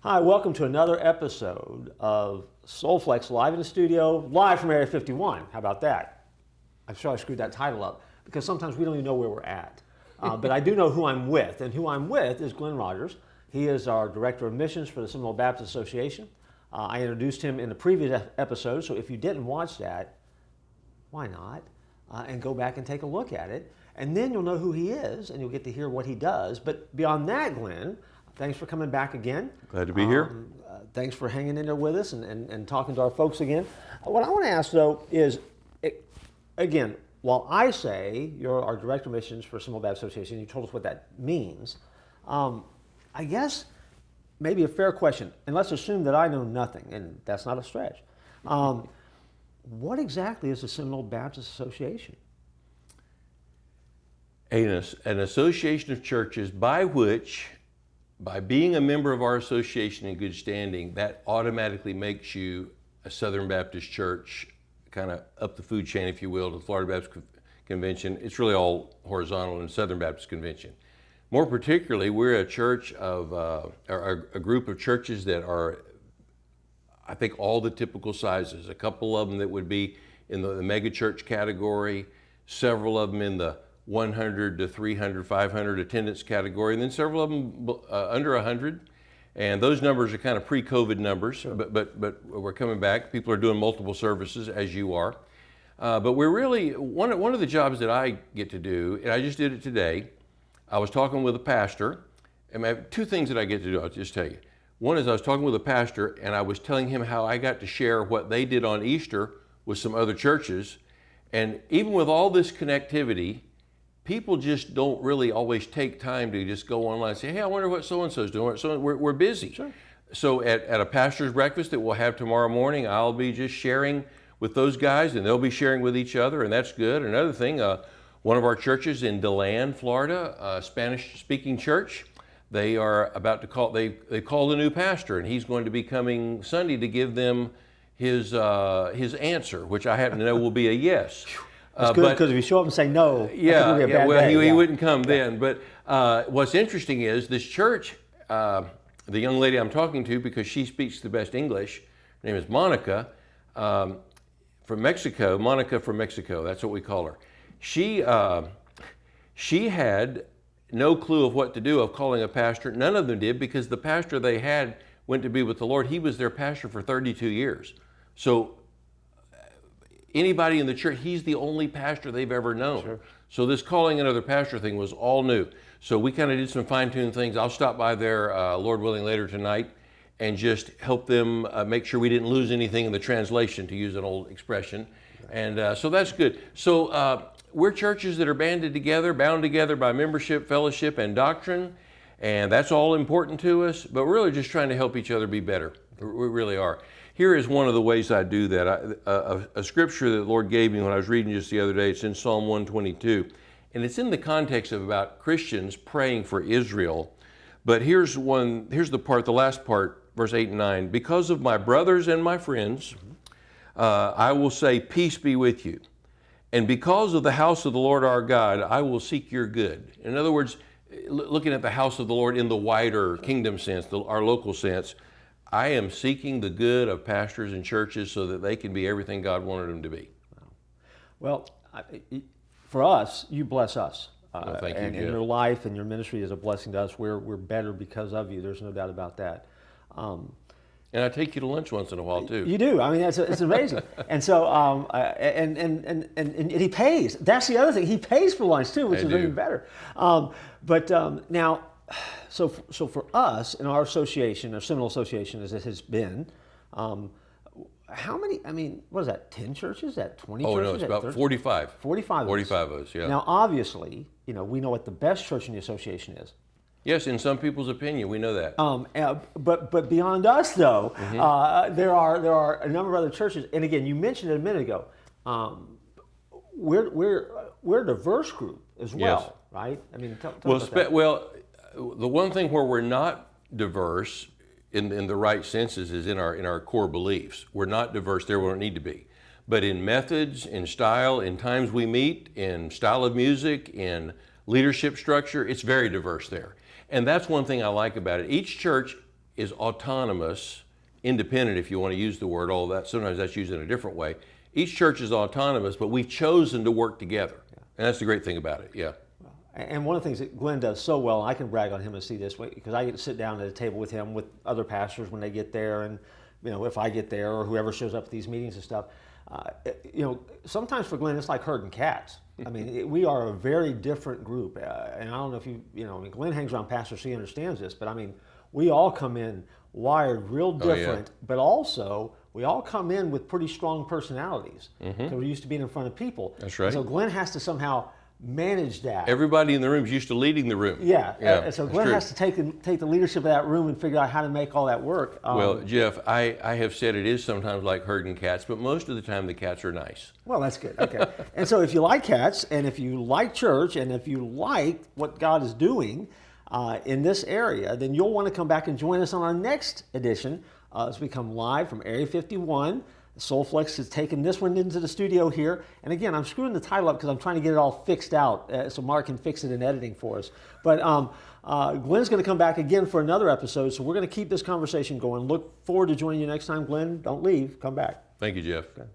Hi, welcome to another episode of Soulflex live in the studio, live from Area 51. How about that? I'm sure I screwed that title up because sometimes we don't even know where we're at. But I do know who I'm with, and who I'm with is Glenn Rogers. He is our Director of Missions for the Seminole Baptist Association. I introduced him in the previous episode, so if you didn't watch that, why not? And go back and take a look at it. And then you'll know who he is, and you'll get to hear what he does. But beyond that, Glenn, thanks for coming back again. Glad to be here. Thanks for hanging in there with us and talking to our folks again. What I want to ask, though, is, again, while I say you're our Director of Missions for Seminole Baptist Association, you told us what that means, I guess maybe a fair question, and let's assume that I know nothing, and that's not a stretch. What exactly is the Seminole Baptist Association? An association of churches by which, by being a member of our association in good standing, that automatically makes you a Southern Baptist church, kind of up the food chain, if you will, to the Florida Baptist Convention. It's really all horizontal in Southern Baptist Convention. More particularly, we're a church of, a group of churches that are, I think, all the typical sizes. A couple of them that would be in the mega church category, several of them in the 100 to 300, 500 attendance category, and then several of them under 100. And those numbers are kind of pre-COVID numbers, sure. but we're coming back. People are doing multiple services, as you are. But we're really, one of the jobs that I get to do, and I just did it today, I was talking with a pastor, and I have two things that I get to do, I'll just tell you. One is I was talking with a pastor, and I was telling him how I got to share what they did on Easter with some other churches. And even with all this connectivity, people just don't really always take time to just go online and say, hey, I wonder what so-and-so's doing. So we're busy. Sure. So at a pastor's breakfast that we'll have tomorrow morning, I'll be just sharing with those guys, and they'll be sharing with each other, and that's good. Another thing, one of our churches in DeLand, Florida, a Spanish-speaking church, they are about to call, they called a new pastor, and he's going to be coming Sunday to give them his answer, which I happen to know will be a yes. It's good, because if you show up and say no, he wouldn't come then. But what's interesting is this church, the young lady I'm talking to, because she speaks the best English, her name is Monica, from Mexico. Monica from Mexico, that's what we call her. She had no clue of what to do of calling a pastor. None of them did, because the pastor they had went to be with the Lord. He was their pastor for 32 years. So anybody in the church, he's the only pastor they've ever known. Sure. So this calling another pastor thing was all new. So we kind of did some fine-tuned things. I'll stop by there, Lord willing, later tonight and just help them make sure we didn't lose anything in the translation, to use an old expression. And so that's good. So we're churches that are banded together, bound together by membership, fellowship, and doctrine. And that's all important to us, but we're really just trying to help each other be better. We really are. Here is one of the ways I do that. A scripture that the Lord gave me when I was reading just the other day, it's in Psalm 122. And it's in the context of about Christians praying for Israel. But here's the part, the last part, verse 8 and 9. Because of my brothers and my friends, I will say, peace be with you. And because of the house of the Lord our God, I will seek your good. In other words, looking at the house of the Lord in the wider kingdom sense, our local sense, I am seeking the good of pastors and churches so that they can be everything God wanted them to be. Well, for us, you bless us. Well, thank you, and your life and your ministry is a blessing to us. We're better because of you. There's no doubt about that. And I take you to lunch once in a while too. You do. I mean, it's amazing. And so, and he pays. That's the other thing. He pays for lunch too, which is even better. Now, so for us in our association, our Seminole Association, as it has been, how many? I mean, what is that? 10 churches? Is that 20 churches? Oh no, it's about 30? 45. 45. 45 of us. Yeah. Now, obviously, we know what the best church in the association is. Yes, in some people's opinion, we know that. But beyond us, though, there are a number of other churches. And again, you mentioned it a minute ago. We're a diverse group as well, yes. Right? I mean, tell about that. Well, the one thing where we're not diverse in the right senses is in our core beliefs. We're not diverse there where we need to be. But in methods, in style, in times we meet, in style of music, in leadership structure, it's very diverse there. And that's one thing I like about it. Each church is autonomous, independent if you want to use the word, all that, sometimes that's used in a different way. Each church is autonomous, but we've chosen to work together. And that's the great thing about it, yeah. And one of the things that Glenn does so well, and I can brag on him and see this way, because I get to sit down at a table with him with other pastors when they get there, and if I get there or whoever shows up at these meetings and stuff. Sometimes for Glenn it's like herding cats. I mean, we are a very different group, and I don't know if Glenn hangs around pastors, so he understands this, but I mean, we all come in wired real different, but also we all come in with pretty strong personalities. So we're used to being in front of people. That's right. And so Glenn has to somehow manage that. Everybody in the room is used to leading the room. Yeah. And so Glenn has to take the leadership of that room and figure out how to make all that work. Well, Jeff, I have said it is sometimes like herding cats, but most of the time the cats are nice. Well, that's good. Okay. And so if you like cats, and if you like church, and if you like what God is doing in this area, then you'll want to come back and join us on our next edition as we come live from Area 51. Soulflex has taken this one into the studio here. And again, I'm screwing the title up because I'm trying to get it all fixed out so Mark can fix it in editing for us. But Glenn's going to come back again for another episode, so we're going to keep this conversation going. Look forward to joining you next time. Glenn, don't leave. Come back. Thank you, Jeff. Okay.